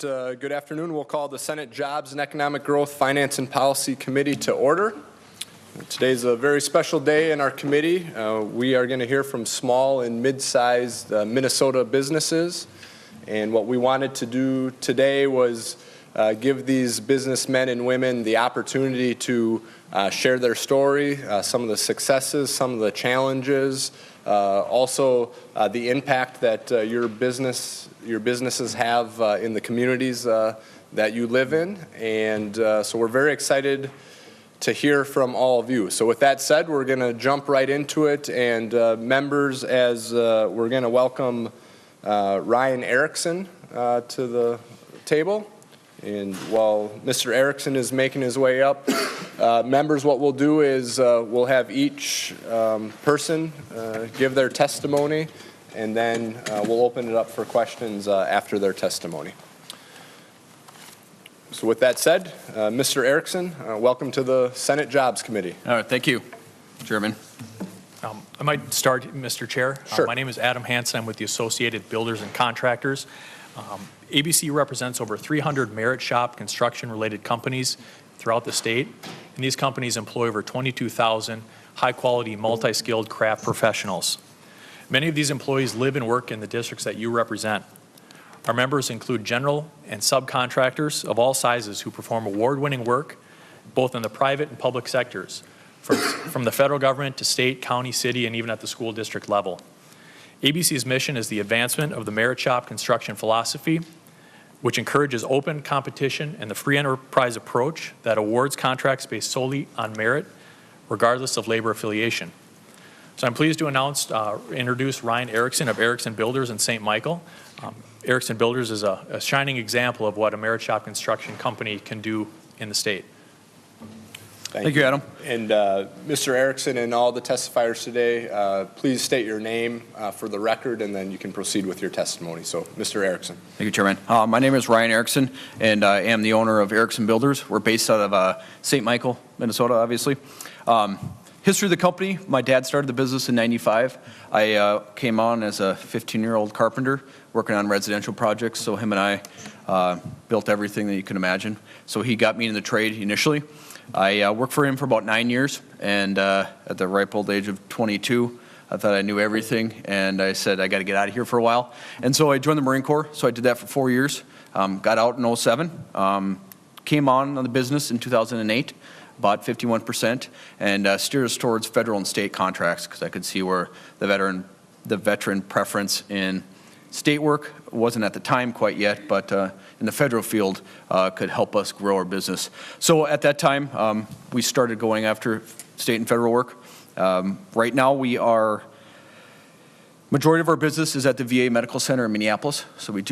right, good afternoon. We'll call the Senate Jobs and Economic Growth Finance and Policy Committee to order. Today's a very special day in our committee. We are going to hear from small and mid-sized Minnesota businesses. And what we wanted to do today was give these businessmen and women the opportunity to share their story, some of the successes, some of the challenges, also the impact that your businesses have in the communities that you live in. And so we're very excited to hear from all of you. So with that said, we're going to jump right into it. And members, as we're going to welcome Ryan Erickson to the table. And while Mr. Erickson is making his way up, members, what we'll do is we'll have each person give their testimony, and then we'll open it up for questions after their testimony. So with that said, Mr. Erickson, welcome to the Senate Jobs Committee. All right, thank you, Chairman. I might start, Mr. Chair. Sure. My name is Adam Hansen. I'm with the Associated Builders and Contractors. ABC represents over 300 merit shop construction-related companies throughout the state, and these companies employ over 22,000 high-quality, multi-skilled craft professionals. Many of these employees live and work in the districts that you represent. Our members include general and subcontractors of all sizes who perform award-winning work, both in the private and public sectors, from the federal government to state, county, city, and even at the school district level. ABC's mission is the advancement of the merit shop construction philosophy, which encourages open competition and the free enterprise approach that awards contracts based solely on merit, regardless of labor affiliation. So I'm pleased to introduce Ryan Erickson of Erickson Builders in St. Michael. Erickson Builders is a shining example of what a merit shop construction company can do in the state. Thank you, Adam. And Mr. Erickson and all the testifiers today, please state your name for the record, and then you can proceed with your testimony. So, Mr. Erickson. Thank you, Chairman. My name is Ryan Erickson, and I am the owner of Erickson Builders. We're based out of St. Michael, Minnesota, obviously. History of the company, my dad started the business in '95. I came on as a 15-year-old carpenter working on residential projects, so him and I built everything that you can imagine. So he got me in the trade initially. I worked for him for about 9 years, and at the ripe old age of 22, I thought I knew everything, and I said, I got to get out of here for a while. And so I joined the Marine Corps, so I did that for 4 years, got out in '07, came on the business in 2008, bought 51%, and steered us towards federal and state contracts, because I could see where the veteran preference in state work wasn't at the time quite yet, but in the federal field could help us grow our business. So at that time, we started going after state and federal work. Right now, majority of our business is at the VA Medical Center in Minneapolis. So we've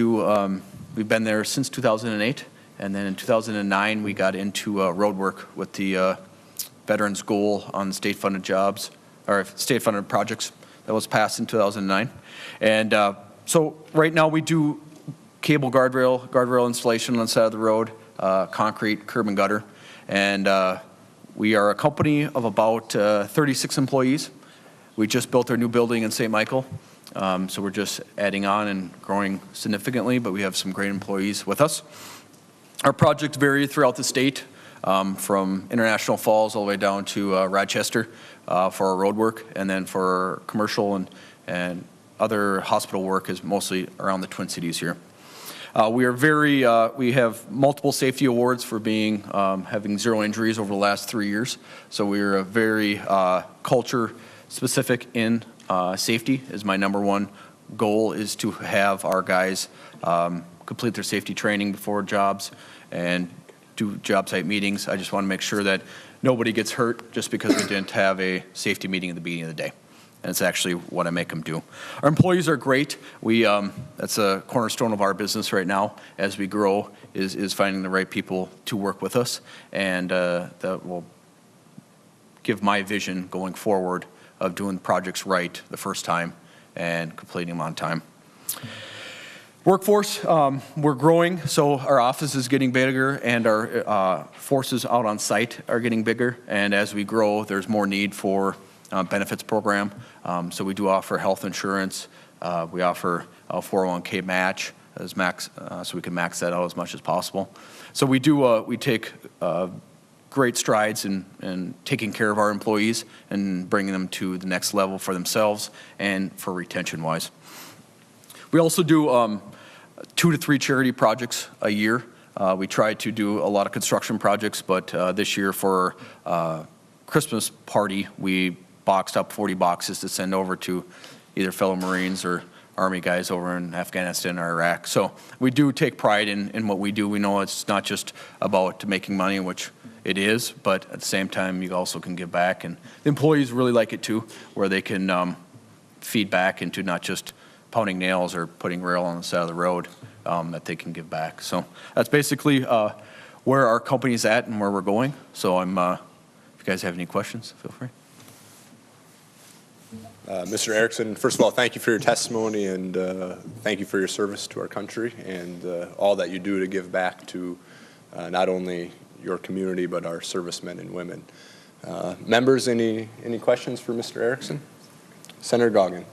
been there since 2008. And then in 2009, we got into road work with the Veterans Goal on state-funded jobs, or state-funded projects that was passed in 2009. And so right now we do cable guardrail installation on the side of the road, concrete, curb and gutter. And we are a company of about 36 employees. We just built our new building in St. Michael. So we're just adding on and growing significantly, but we have some great employees with us. Our projects vary throughout the state, from International Falls all the way down to Rochester for our road work, and then for commercial and other hospital work is mostly around the Twin Cities here. We have multiple safety awards for having 0 injuries over the last 3 years. So we're very culture specific in safety is my #1 goal, is to have our guys complete their safety training before jobs and do job site meetings. I just want to make sure that nobody gets hurt just because we didn't have a safety meeting at the beginning of the day. And it's actually what I make them do. Our employees are great. That's a cornerstone of our business right now as we grow, is finding the right people to work with us. And that will give my vision going forward of doing projects right the first time and completing them on time. Workforce, we're growing, so our office is getting bigger and our forces out on site are getting bigger. And as we grow, there's more need for benefits program. So we do offer health insurance. We offer a 401k match. as max, so we can max that out as much as possible. So we do, we take great strides in taking care of our employees and bringing them to the next level for themselves and for retention-wise. We also do 2 to 3 charity projects a year. We try to do a lot of construction projects, but this year for Christmas party, we boxed up 40 boxes to send over to either fellow Marines or Army guys over in Afghanistan or Iraq. So we do take pride in what we do. We know it's not just about making money, which it is, but at the same time, you also can give back. And the employees really like it too, where they can feed back into not just pounding nails or putting rail on the side of the road, that they can give back. So that's basically where our company's at and where we're going. So if you guys have any questions, feel free. Mr. Erickson, first of all, thank you for your testimony and thank you for your service to our country and all that you do to give back to not only your community but our servicemen and women. Members, any questions for Mr. Erickson? Senator Goggin.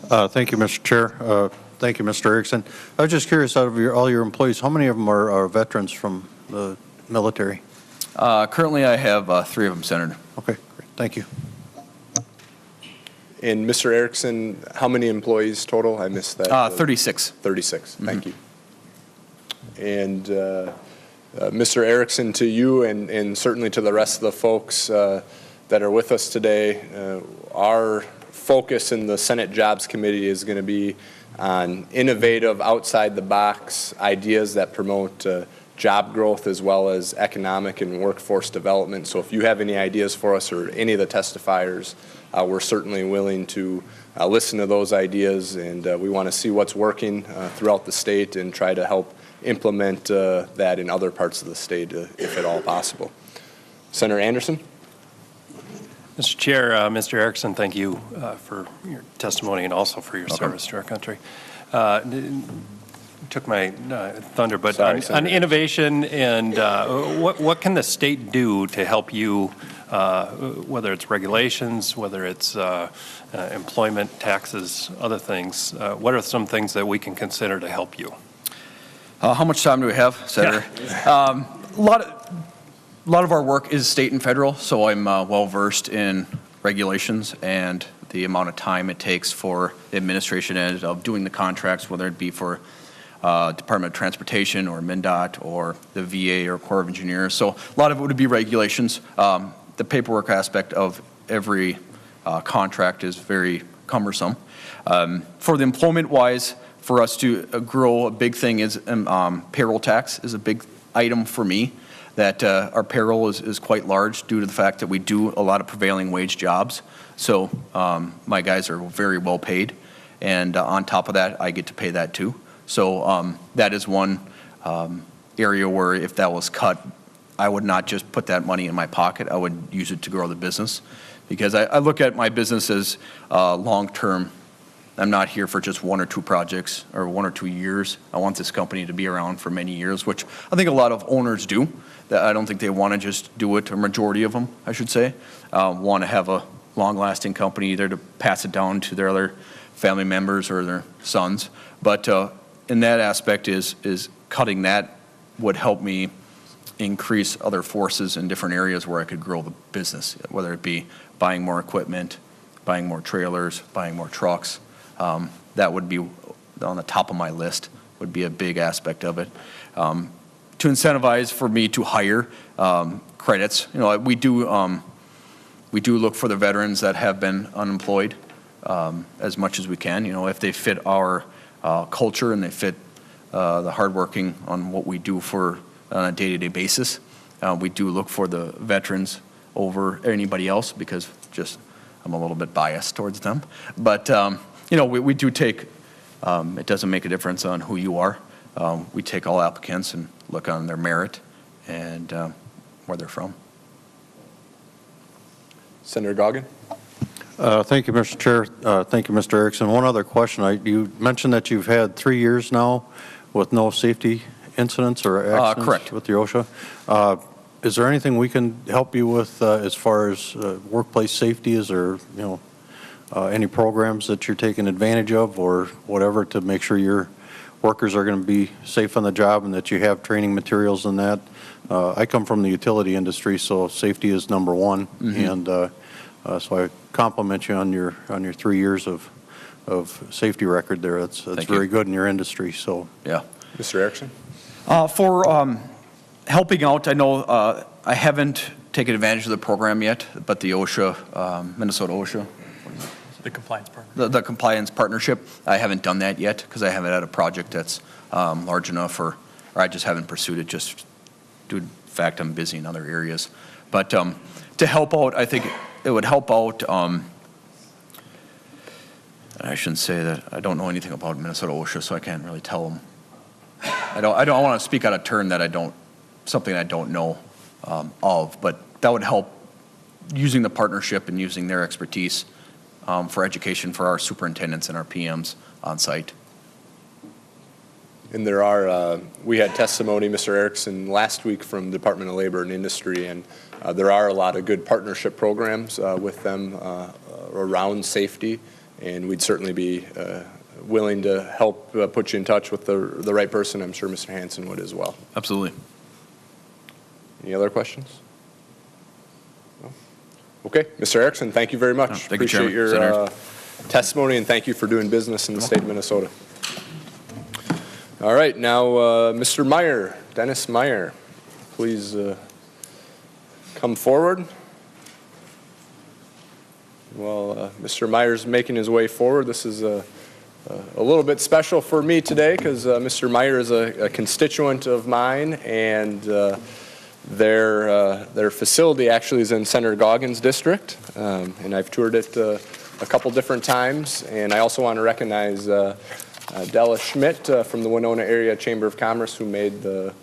Thank you, Mr. Chair. Thank you, Mr. Erickson. I was just curious, out of all your employees, how many of them are veterans from the military? Currently, I have 3 of them, Senator. Okay, great. Thank you. And Mr. Erickson, how many employees total? I missed that. 36. 36. Thank you. And Mr. Erickson, to you and certainly to the rest of the folks that are with us today, our focus in the Senate Jobs Committee is going to be on innovative, outside-the-box ideas that promote job growth as well as economic and workforce development. So if you have any ideas for us or any of the testifiers, we're certainly willing to listen to those ideas, and we want to see what's working throughout the state and try to help implement that in other parts of the state if at all possible. Senator Anderson? Mr. Chair, Mr. Erickson, thank you for your testimony and also for your service to our country. Took my thunder, but Sorry, on innovation and what can the state do to help you, whether it's regulations, whether it's employment, taxes, other things? What are some things that we can consider to help you? How much time do we have, Senator? Yeah. A lot of our work is state and federal, so I'm well-versed in regulations and the amount of time it takes for the administration end of doing the contracts, whether it be for Department of Transportation or MnDOT or the VA or Corps of Engineers. So a lot of it would be regulations. The paperwork aspect of every contract is very cumbersome. For the employment-wise, for us to grow, a big thing is payroll tax is a big item for me. That our payroll is quite large due to the fact that we do a lot of prevailing wage jobs. So my guys are very well paid, and on top of that, I get to pay that too. So that is one area where if that was cut, I would not just put that money in my pocket. I would use it to grow the business, because I look at my business as long-term. I'm not here for just 1 or 2 projects or 1 or 2 years. I want this company to be around for many years, which I think a lot of owners do. That I don't think they want to just do it, a majority of them, I should say, want to have a long-lasting company either to pass it down to their other family members or their sons. But in that aspect is cutting that would help me increase other forces in different areas where I could grow the business, whether it be buying more equipment, buying more trailers, buying more trucks. That would be on the top of my list, would be a big aspect of it. To incentivize for me to hire credits, you know, we do look for the veterans that have been unemployed as much as we can. You know, if they fit our culture and they fit the hardworking on what we do for on a day-to-day basis, we do look for the veterans over anybody else because just I'm a little bit biased towards them. But you know, we do take. It doesn't make a difference on who you are. We take all applicants and look on their merit and where they're from. Senator Goggin. Thank you, Mr. Chair. Thank you, Mr. Erickson. One other question. You mentioned that you've had 3 years now with no safety incidents or accidents correct. with the OSHA. Is there anything we can help you with as far as workplace safety? Is there, you know, any programs that you're taking advantage of or whatever to make sure you're workers are going to be safe on the job and that you have training materials in that. I come from the utility industry, so safety is number one. And so I compliment you on your 3 years of safety record there. That's Thank you. very good in your industry. So Yeah. Mr. Erickson? For helping out, I know I haven't taken advantage of the program yet, but the OSHA, Minnesota OSHA, The compliance partner. the compliance partnership, I haven't done that yet because I haven't had a project that's large enough, or I just haven't pursued it just due to the fact I'm busy in other areas. But to help out, I think it would help out. I shouldn't say that I don't know anything about Minnesota OSHA, so I can't really tell them. I don't want to speak out of turn that something I don't know of, but that would help using the partnership and using their expertise for education for our superintendents and our PMs on site. And we had testimony, Mr. Erickson, last week from the Department of Labor and Industry, and there are a lot of good partnership programs with them around safety, and we'd certainly be willing to help put you in touch with the right person. I'm sure Mr. Hanson would as well. Absolutely. Any other questions? No? Okay, Mr. Erickson, thank you very much. Thank you, Appreciate Chairman. your Senators. testimony, and thank you for doing business in the state of Minnesota. All right, now Mr. Meyer, Dennis Meyer, please come forward. Well, Mr. Meyer's making his way forward. This is a little bit special for me today because Mr. Meyer is a constituent of mine, and their facility actually is in Senator Goggins' district, and I've toured it a couple different times. And I also want to recognize Della Schmidt from the Winona Area Chamber of Commerce, who made the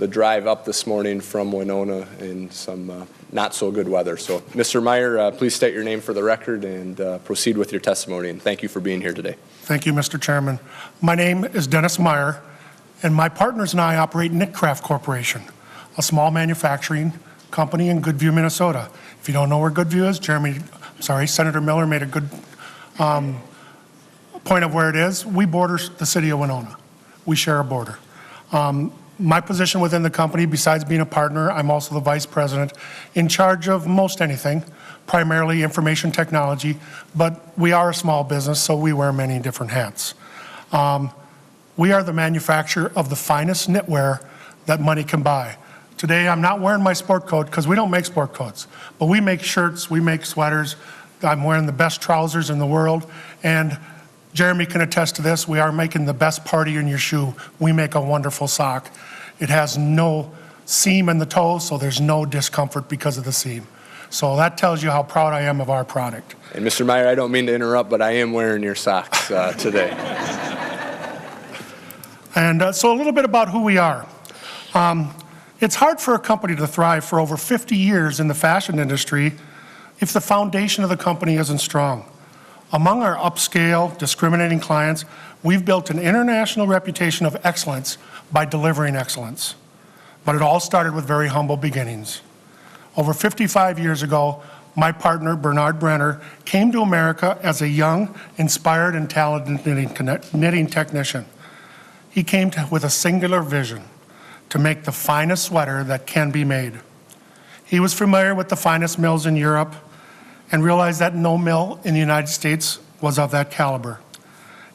drive up this morning from Winona in some not so good weather. So, Mr. Meyer, please state your name for the record and proceed with your testimony. And thank you for being here today. Thank you, Mr. Chairman. My name is Dennis Meyer, and my partners and I operate Nickcraft Corporation, a small manufacturing company in Goodview, Minnesota. If you don't know where Goodview is, Senator Miller made a good point of where it is. We border the city of Winona. We share a border. My position within the company, besides being a partner, I'm also the vice president in charge of most anything, primarily information technology, but we are a small business, so we wear many different hats. We are the manufacturer of the finest knitwear that money can buy. Today, I'm not wearing my sport coat because we don't make sport coats, but we make shirts, we make sweaters. I'm wearing the best trousers in the world, and Jeremy can attest to this. We are making the best party in your shoe. We make a wonderful sock. It has no seam in the toe, so there's no discomfort because of the seam. So that tells you how proud I am of our product. And Mr. Meyer, I don't mean to interrupt, but I am wearing your socks today. And so a little bit about who we are. It's hard for a company to thrive for over 50 years in the fashion industry if the foundation of the company isn't strong. Among our upscale, discriminating clients, we've built an international reputation of excellence by delivering excellence. But it all started with very humble beginnings. Over 55 years ago, my partner, Bernard Brenner, came to America as a young, inspired, and talented knitting technician. He came with a singular vision to make the finest sweater that can be made. He was familiar with the finest mills in Europe and realized that no mill in the United States was of that caliber.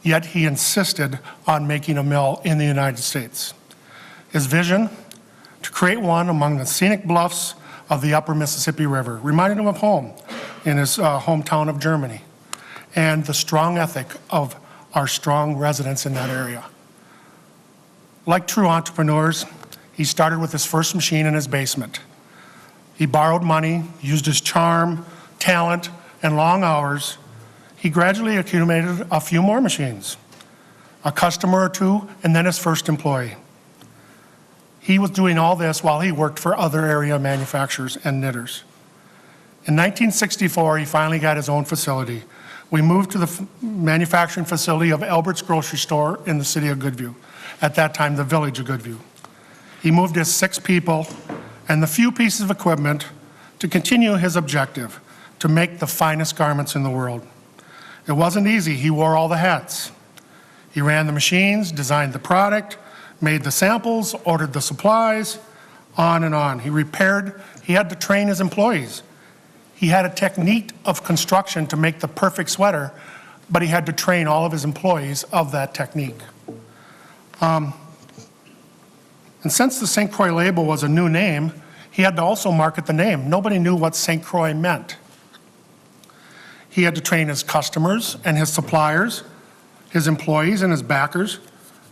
Yet he insisted on making a mill in the United States. His vision, to create one among the scenic bluffs of the upper Mississippi River, reminded him of home in his hometown of Germany, and the strong ethic of our strong residents in that area. Like true entrepreneurs, he started with his first machine in his basement. He borrowed money, used his charm, talent, and long hours. He gradually accumulated a few more machines, a customer or two, and then his first employee. He was doing all this while he worked for other area manufacturers and knitters. In 1964, he finally got his own facility. We moved to the manufacturing facility of Albert's Grocery Store in the city of Goodview, at that time the village of Goodview. He moved his 6 people and the few pieces of equipment to continue his objective, to make the finest garments in the world. It wasn't easy. He wore all the hats. He ran the machines, designed the product, made the samples, ordered the supplies, on and on. He repaired, he had to train his employees. He had a technique of construction to make the perfect sweater, but he had to train all of his employees of that technique. And since the St. Croix label was a new name, he had to also market the name. Nobody knew what St. Croix meant. He had to train his customers and his suppliers, his employees and his backers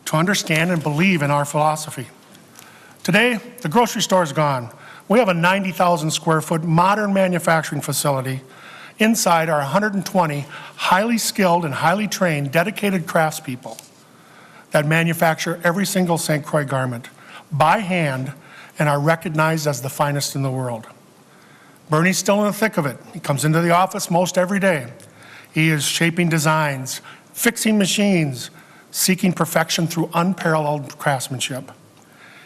to understand and believe in our philosophy. Today, the grocery store is gone. We have a 90,000 square foot modern manufacturing facility. Inside are 120 highly skilled and highly trained, dedicated craftspeople that manufacture every single St. Croix garment by hand and are recognized as the finest in the world. Bernie's still in the thick of it. He comes into the office most every day. He is shaping designs, fixing machines, seeking perfection through unparalleled craftsmanship.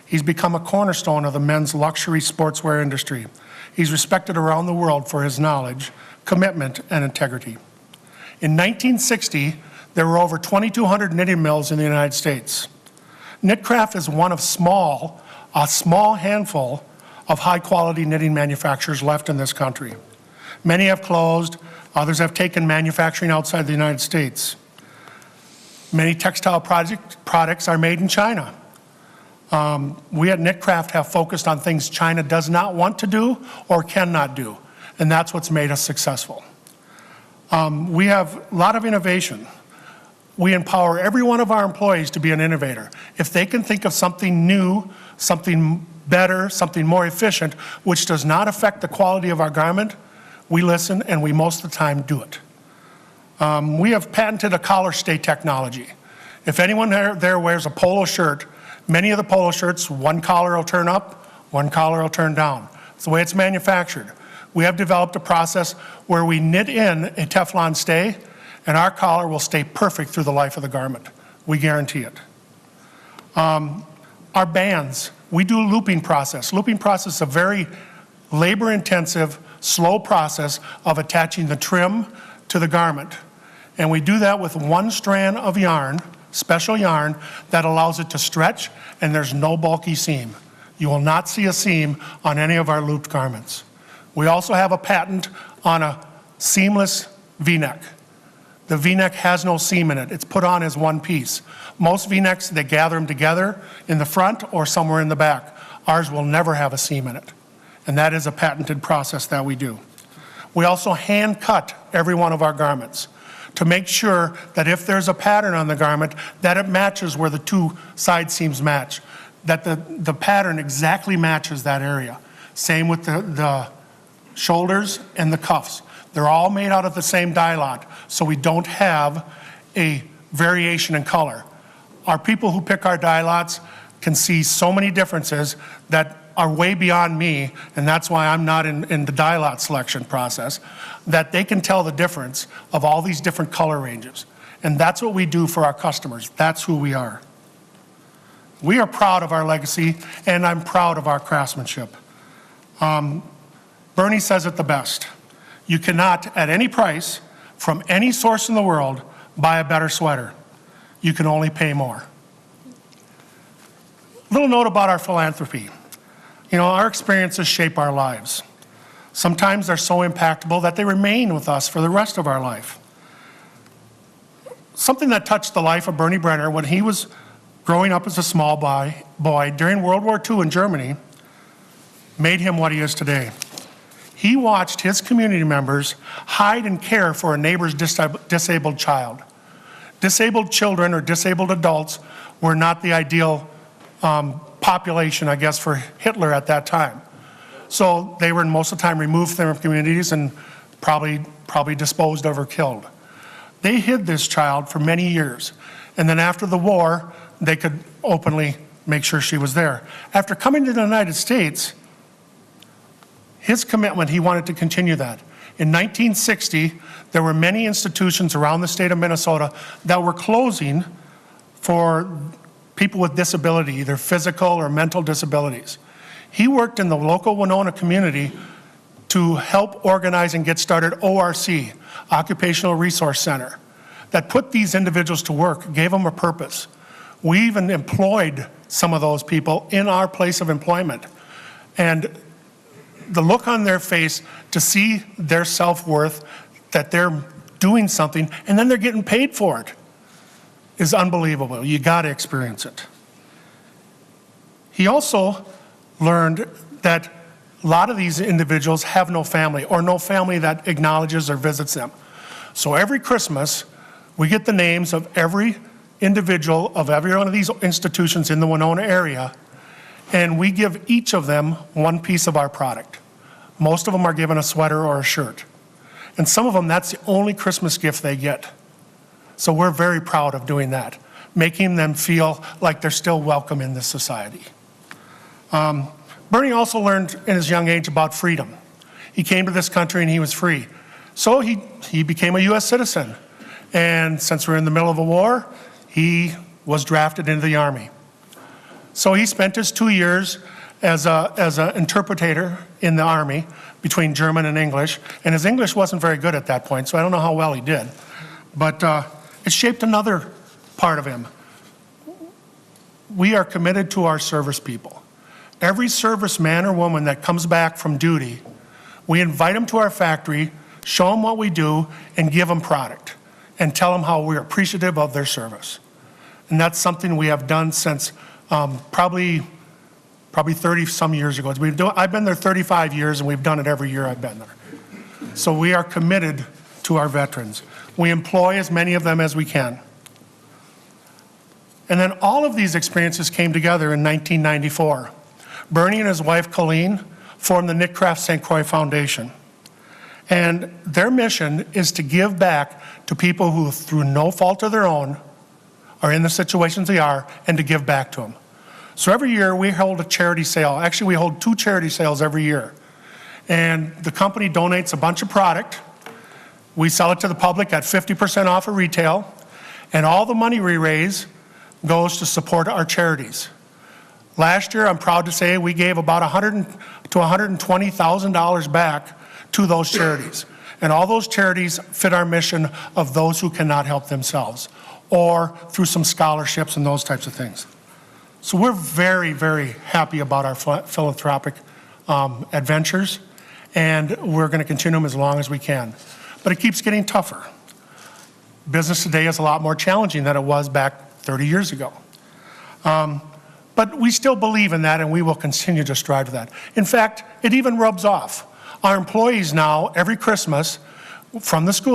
He's become a cornerstone of the men's luxury sportswear industry. He's respected around the world for his knowledge, commitment, and integrity. In 1960, there were over 2,200 knitting mills in the United States. Knitcraft is one of a small handful of high-quality knitting manufacturers left in this country. Many have closed, others have taken manufacturing outside the United States. Many textile products are made in China. We at Knitcraft have focused on things China does not want to do or cannot do, and that's what's made us successful. We have a lot of innovation. We empower every one of our employees to be an innovator. If they can think of something new, something better, something more efficient, which does not affect the quality of our garment, we listen and we most of the time do it. We have patented a collar stay technology. If anyone there wears a polo shirt, many of the polo shirts, one collar will turn up, one collar will turn down. It's the way it's manufactured. We have developed a process where we knit in a Teflon stay, and our collar will stay perfect through the life of the garment. We guarantee it. Our bands, we do a looping process. Looping process is a very labor-intensive, slow process of attaching the trim to the garment. And we do that with one strand of yarn, special yarn, that allows it to stretch, and there's no bulky seam. You will not see a seam on any of our looped garments. We also have a patent on a seamless V-neck. The V-neck has no seam in it. It's put on as one piece. Most V-necks, they gather them together in the front or somewhere in the back. Ours will never have a seam in it. And that is a patented process that we do. We also hand cut every one of our garments to make sure that if there's a pattern on the garment, that it matches where the two side seams match, that the pattern exactly matches that area. Same with the shoulders and the cuffs. They're all made out of the same dye lot, so we don't have a variation in color. Our people who pick our dye lots can see so many differences that are way beyond me, and that's why I'm not in the dye lot selection process, that they can tell the difference of all these different color ranges. And that's what we do for our customers. That's who we are. We are proud of our legacy, and I'm proud of our craftsmanship. Bernie says it the best. You cannot, at any price, from any source in the world, buy a better sweater. You can only pay more. Little note about our philanthropy. You know, our experiences shape our lives. Sometimes they're so impactful that they remain with us for the rest of our life. Something that touched the life of Bernie Brenner when he was growing up as a small boy during World War II in Germany made him what he is today. He watched his community members hide and care for a neighbor's disabled child. Disabled children or disabled adults were not the ideal population, I guess, for Hitler at that time. So they were most of the time removed from their communities and probably disposed of or killed. They hid this child for many years. And then after the war, they could openly make sure she was there. After coming to the United States, his commitment, he wanted to continue that. In 1960, there were many institutions around the state of Minnesota that were closing for people with disability, either physical or mental disabilities. He worked in the local Winona community to help organize and get started ORC, Occupational Resource Center. that put these individuals to work, gave them a purpose. We even employed some of those people in our place of employment. And the look on their face to see their self-worth, that they're doing something, and then they're getting paid for it, is unbelievable. You got to experience it. He also learned that a lot of these individuals have no family, or no family that acknowledges or visits them. So every Christmas, we get the names of every individual of every one of these institutions in the Winona area, and we give each of them one piece of our product. Most of them are given a sweater or a shirt. And some of them, that's the only Christmas gift they get. So we're very proud of doing that, making them feel like they're still welcome in this society. Bernie also learned in his young age about freedom. He came to this country and he was free. So he became a U.S. citizen. And since we're in the middle of a war, he was drafted into the Army. So he spent his 2 years as an interpreter in the Army between German and English. And his English wasn't very good at that point, so I don't know how well he did. But it shaped another part of him. We are committed to our service people. Every serviceman or woman that comes back from duty, we invite them to our factory, show them what we do, and give them product, and tell them how we're appreciative of their service. And that's something we have done since probably 30-some years ago. I've been there 35 years, and we've done it every year I've been there. So we are committed to our veterans. We employ as many of them as we can. And then all of these experiences came together in 1994. Bernie and his wife, Colleen, formed the Knitcraft St. Croix Foundation. And their mission is to give back to people who, through no fault of their own, are in the situations they are, and to give back to them. So every year we hold a charity sale. Actually, we hold 2 charity sales every year. And the company donates a bunch of product. We sell it to the public at 50% off of retail. And all the money we raise goes to support our charities. Last year, I'm proud to say, we gave about $100,000 to $120,000 back to those charities. And all those charities fit our mission of those who cannot help themselves, or through some scholarships and those types of things. So we're very, very happy about our philanthropic adventures, and we're going to continue them as long as we can. But it keeps getting tougher. Business today is a lot more challenging than it was back 30 years ago. But we still believe in that, and we will continue to strive for that. In fact, it even rubs off. Our employees now, every Christmas, from the school